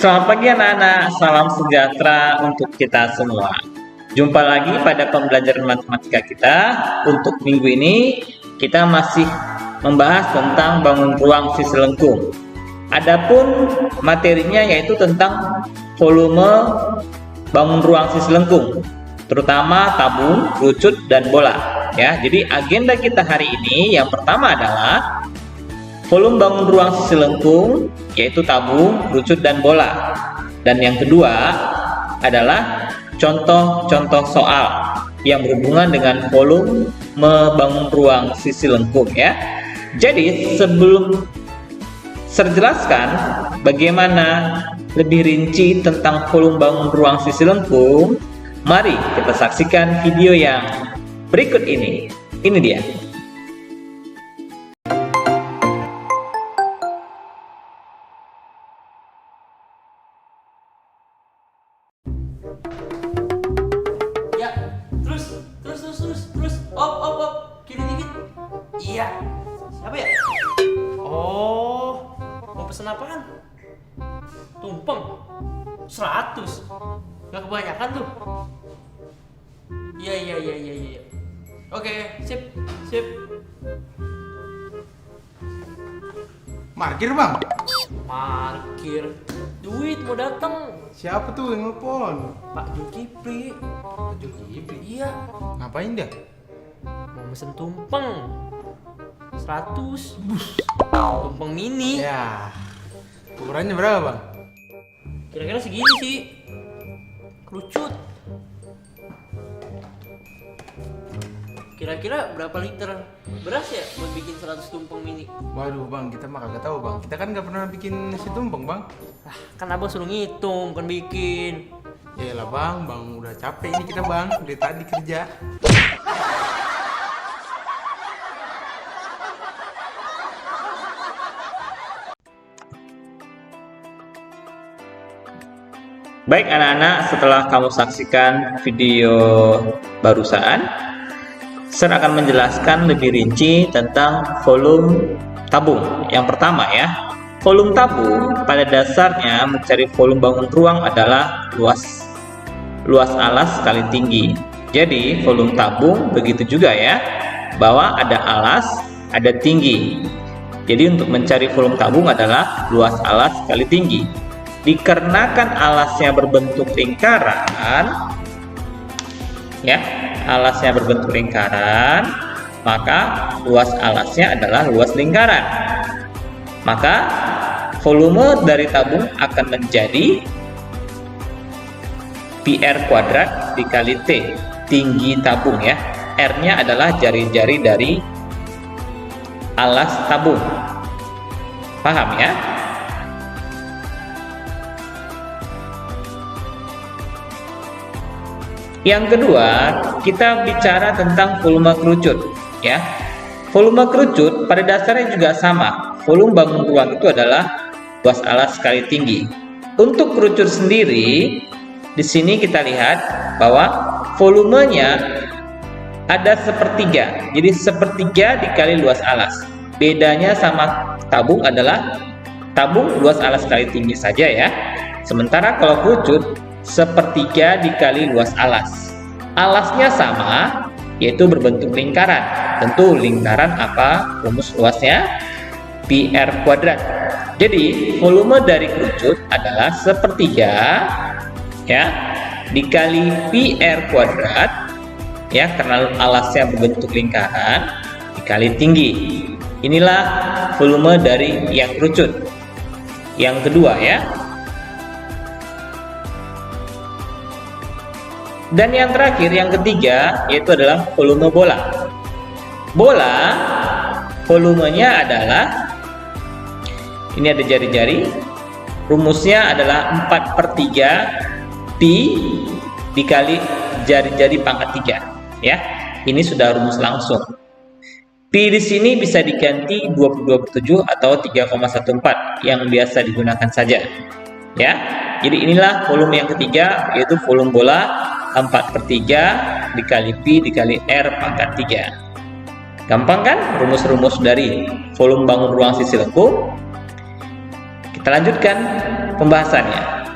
Selamat pagi anak-anak, salam sejahtera untuk kita semua. Jumpa lagi pada pembelajaran matematika kita. Untuk minggu ini kita masih membahas tentang bangun ruang sisi lengkung. Adapun materinya yaitu tentang volume bangun ruang sisi lengkung, terutama tabung, kerucut, dan bola. Ya, jadi agenda kita hari ini yang pertama adalah volume bangun ruang sisi lengkung, yaitu tabung, kerucut, dan bola. Dan yang kedua adalah contoh-contoh soal yang berhubungan dengan volume bangun ruang sisi lengkung ya. Jadi sebelum saya jelaskan bagaimana lebih rinci tentang volume bangun ruang sisi lengkung, mari kita saksikan video yang berikut ini. Ini dia. Terus. Op. Kiri dikit. Iya. Siapa ya? Oh, mau pesen apaan? Tumpeng 100. Gak kebanyakan tuh. Iya. Oke, sip. Parkir bang? Parkir. Duit mau datang. Siapa tuh yang nelfon? Pak Zulkifli. Iya. Ngapain dia? Mau mesen tumpeng 100. Tumpeng mini. Ya. Ukurannya berapa bang? Kira-kira segini sih. Kerucut. Kira-kira berapa liter beras ya buat bikin 100 tumpeng mini? Waduh bang, kita mah kagak tahu bang. Kita kan nggak pernah bikin nasi tumpeng bang. Kan abang suruh ngitung, bukan bikin. Yalah bang, udah capek ini kita bang. Dari tadi kerja. Baik anak-anak, setelah kamu saksikan video barusan, saya akan menjelaskan lebih rinci tentang volume tabung. Yang pertama ya, volume tabung pada dasarnya mencari volume bangun ruang adalah luas alas kali tinggi. Jadi volume tabung begitu juga ya, bahwa ada alas, ada tinggi. Jadi untuk mencari volume tabung adalah luas alas kali tinggi. Dikarenakan alasnya berbentuk lingkaran, ya, alasnya berbentuk lingkaran, maka luas alasnya adalah luas lingkaran. Maka volume dari tabung akan menjadi PR kuadrat dikali T, tinggi tabung ya. R-nya adalah jari-jari dari alas tabung. Paham ya? Yang kedua, kita bicara tentang volume kerucut ya. Volume kerucut pada dasarnya juga sama. Volume bangun ruang itu adalah luas alas kali tinggi. Untuk kerucut sendiri, di sini kita lihat bahwa volumenya ada sepertiga. Jadi sepertiga dikali luas alas. Bedanya sama tabung adalah tabung luas alas kali tinggi saja ya. Sementara kalau kerucut sepertiga dikali luas alas. Alasnya sama, yaitu berbentuk lingkaran. Tentu lingkaran apa rumus luasnya? PR kuadrat. Jadi volume dari kerucut adalah sepertiga ya dikali PR kuadrat ya, karena alasnya berbentuk lingkaran dikali tinggi. Inilah volume dari yang kerucut. Yang kedua ya. Dan yang terakhir, yang ketiga, yaitu adalah volume bola. Bola, volumenya adalah, ini ada jari-jari, rumusnya adalah 4/3 pi dikali jari-jari pangkat 3. Ya, ini sudah rumus langsung. Pi di sini bisa diganti 22/7 atau 3,14 yang biasa digunakan saja. Ya, jadi inilah volume yang ketiga, yaitu volume bola 4/3 dikali pi dikali R pangkat 3. Gampang kan rumus-rumus dari volume bangun ruang sisi lengkung? Kita lanjutkan pembahasannya.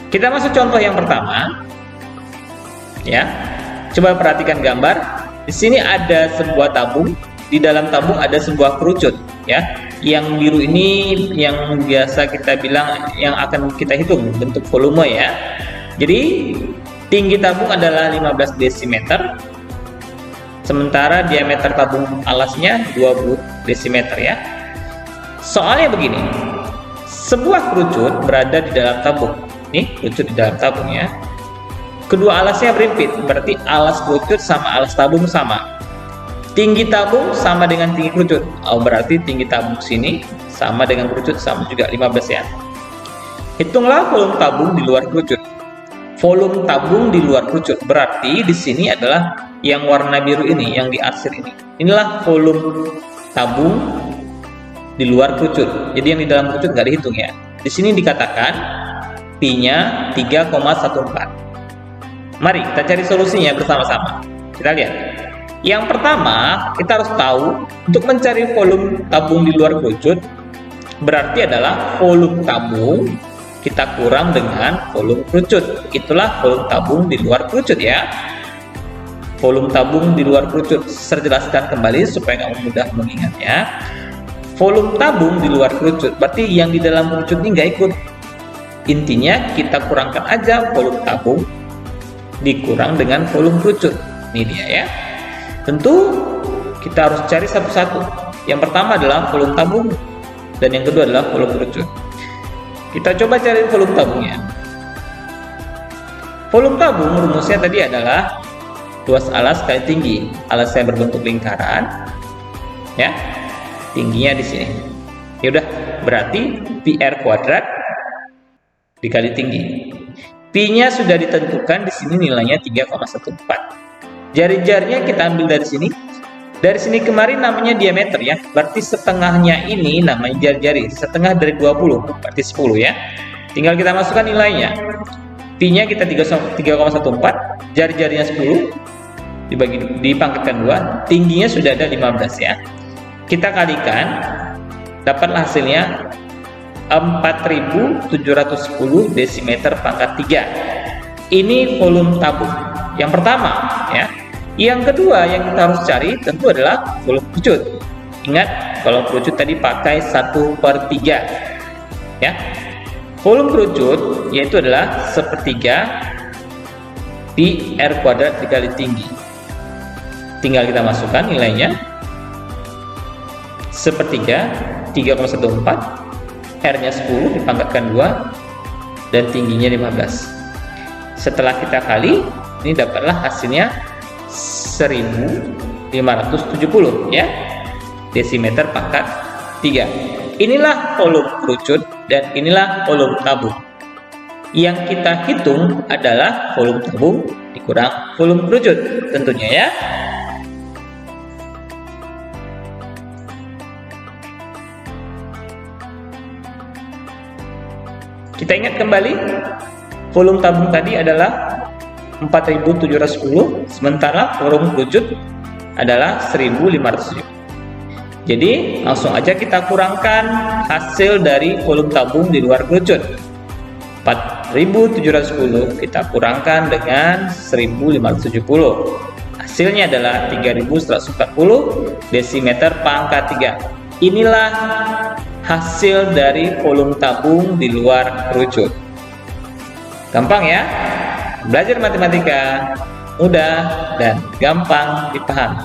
Kita masuk contoh yang pertama. Ya. Coba perhatikan gambar. Di sini ada sebuah tabung. Di dalam tabung ada sebuah kerucut, ya. Yang biru ini yang biasa kita bilang yang akan kita hitung bentuk volume, ya. Jadi tinggi tabung adalah 15 desimeter. Sementara diameter tabung alasnya 20 desimeter, ya. Soalnya begini. Sebuah kerucut berada di dalam tabung. Nih, kerucut di dalam tabung, ya. Kedua alasnya berimpit, berarti alas kerucut sama alas tabung sama. Tinggi tabung sama dengan tinggi kerucut. Oh, berarti tinggi tabung sini sama dengan kerucut sama juga 15, ya. Hitunglah volume tabung di luar kerucut. Volume tabung di luar kerucut berarti di sini adalah yang warna biru ini, yang di arsir ini. Inilah volume tabung di luar kerucut. Jadi yang di dalam kerucut nggak dihitung, ya. Di sini dikatakan Pi-nya 3,14. Mari kita cari solusinya bersama-sama. Kita lihat. Yang pertama, kita harus tahu untuk mencari volume tabung di luar kerucut berarti adalah volume tabung kita kurang dengan volume kerucut. Itulah volume tabung di luar kerucut, ya. Volume tabung di luar kerucut. Saya jelaskan kembali supaya kamu mudah mengingatnya. Volume tabung di luar kerucut berarti yang di dalam kerucut ini nggak ikut. Intinya kita kurangkan aja volume tabung dikurang dengan volume kerucut. Ini dia, ya. Tentu kita harus cari satu-satu. Yang pertama adalah volume tabung dan yang kedua adalah volume kerucut. Kita coba cari volume tabungnya. Volume tabung rumusnya tadi adalah luas alas kali tinggi. Alasnya berbentuk lingkaran, ya. Tingginya di sini. Ya udah, berarti PR kuadrat dikali tinggi. Pi-nya sudah ditentukan, di sini nilainya 3,14. Jari-jarinya kita ambil dari sini. Dari sini kemarin namanya diameter, ya. Berarti setengahnya ini namanya jari-jari. Setengah dari 20, berarti 10, ya. Tinggal kita masukkan nilainya. Pi-nya kita 3,14, jari-jarinya 10, dipangkatkan 2, tingginya sudah ada 15, ya. Kita kalikan, dapatlah hasilnya 4.710 desimeter pangkat 3. Ini volume tabung yang pertama, ya. Yang kedua yang kita harus cari tentu adalah volume kerucut. Ingat, kalau kerucut tadi pakai 1/3, ya. Volume kerucut yaitu adalah 1/3 Pi R kuadrat dikali tinggi. Tinggal kita masukkan nilainya 1/3, 3,14, R-nya 10 dipangkatkan 2 dan tingginya 15. Setelah kita kali, ini dapatlah hasilnya 1570, ya. Desimeter pangkat 3. Inilah volume kerucut dan inilah volume tabung. Yang kita hitung adalah volume tabung dikurang volume kerucut tentunya, ya. Kita ingat kembali, volume tabung tadi adalah 4.710, sementara volume kerucut adalah 1.570. Jadi langsung aja kita kurangkan hasil dari volume tabung di luar kerucut. 4.710 kita kurangkan dengan 1.570. Hasilnya adalah 3.140 desimeter pangkat 3. Inilah hasil dari volume tabung di luar kerucut. Gampang, ya? Belajar matematika mudah dan gampang dipahami.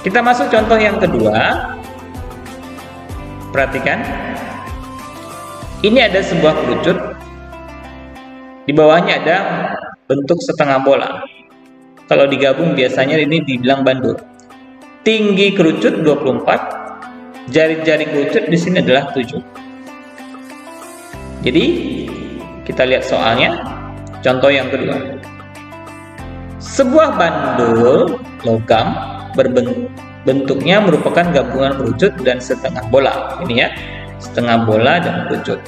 Kita masuk contoh yang kedua. Perhatikan. Ini ada sebuah kerucut. Di bawahnya ada bentuk setengah bola. Kalau digabung biasanya ini dibilang bandul. Tinggi kerucut 24, jari-jari kerucut di sini adalah 7. Jadi kita lihat soalnya, contoh yang kedua. Sebuah bandul logam bentuknya merupakan gabungan kerucut dan setengah bola. Ini, ya, setengah bola dan kerucut.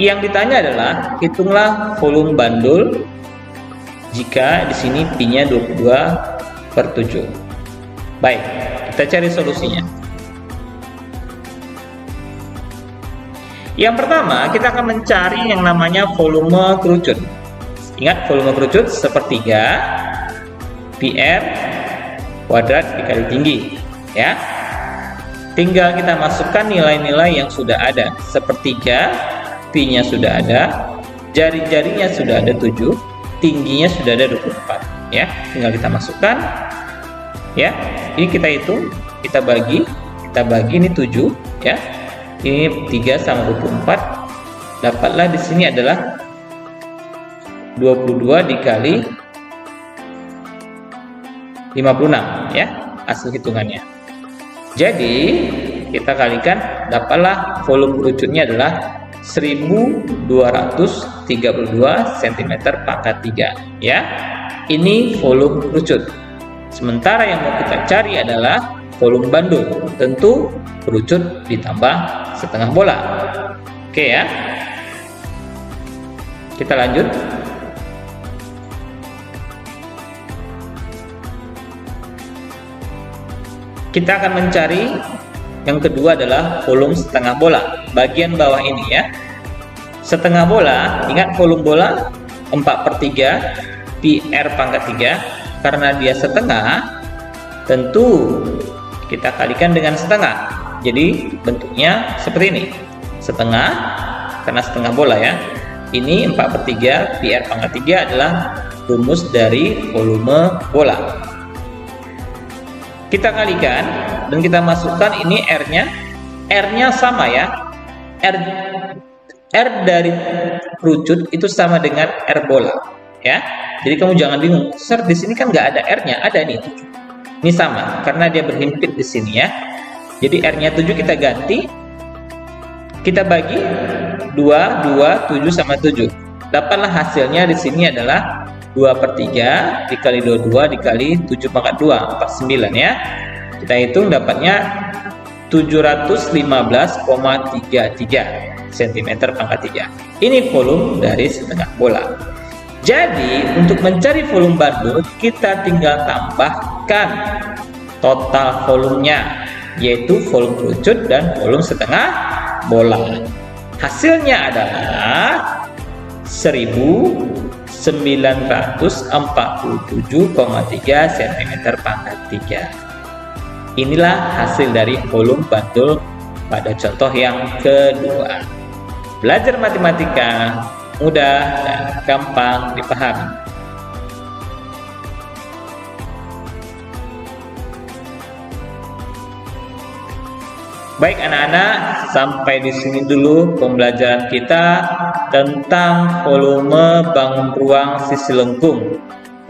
Yang ditanya adalah hitunglah volume bandul jika di sini pi-nya 22/7. Baik, kita cari solusinya. Yang pertama, kita akan mencari yang namanya volume kerucut. Ingat, volume kerucut sepertiga PR kuadrat dikali tinggi, ya. Tinggal kita masukkan nilai-nilai yang sudah ada. Sepertiga, pi-nya sudah ada, jari-jarinya sudah ada 7, tingginya sudah ada 24, ya. Tinggal kita masukkan, ya. Ini kita hitung, kita bagi ini 7, ya. Ini 3 sama 24, dapatlah di sini adalah 22 dikali 56, ya, hasil hitungannya. Jadi kita kalikan, dapatlah volume kerucutnya adalah 1232 cm pangkat 3, ya. Ini volume kerucut. Sementara yang mau kita cari adalah volume bandul, tentu kerucut ditambah setengah bola. Oke, ya. Kita lanjut. Kita akan mencari yang kedua adalah volume setengah bola, bagian bawah ini, ya. Setengah bola, ingat volume bola 4/3 PR pangkat 3, karena dia setengah, tentu kita kalikan dengan setengah. Jadi bentuknya seperti ini, setengah, karena setengah bola, ya. Ini 4/3 PR pangkat 3 adalah rumus dari volume bola. Kita kalikan dan kita masukkan ini R-nya sama, ya. R dari kerucut itu sama dengan R bola, ya. Jadi kamu jangan bingung, Sir, di sini kan nggak ada R-nya, ada nih 7. Ini sama karena dia berhimpit di sini, ya. Jadi R-nya 7 kita ganti, kita bagi 2, 7 sama 7. Dapatlah hasilnya di sini adalah 2/3 dikali 22 dikali 7 pangkat 2, 49, ya. Kita hitung dapatnya 715,33 cm pangkat 3. Ini volume dari setengah bola. Jadi untuk mencari volume bandul, kita tinggal tambahkan total volumenya, yaitu volume kerucut dan volume setengah bola. Hasilnya adalah 1947,3 cm pangkat 3. Inilah hasil dari volume bandul pada contoh yang kedua. Belajar matematika mudah dan gampang dipahami. Baik anak-anak, sampai di sini dulu pembelajaran kita tentang volume bangun ruang sisi lengkung,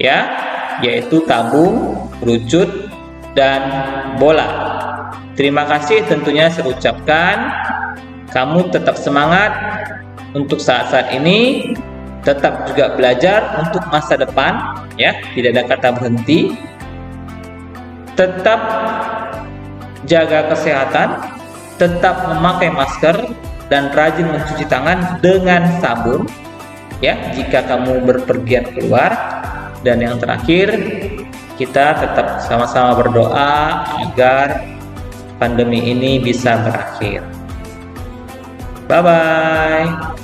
ya, yaitu tabung, kerucut, dan bola. Terima kasih tentunya saya ucapkan. Kamu tetap semangat untuk saat-saat ini, tetap juga belajar untuk masa depan, ya, tidak ada kata berhenti. Tetap jaga kesehatan, tetap memakai masker, dan rajin mencuci tangan dengan sabun, ya, jika kamu berpergian keluar. Dan yang terakhir, kita tetap sama-sama berdoa agar pandemi ini bisa berakhir. Bye-bye.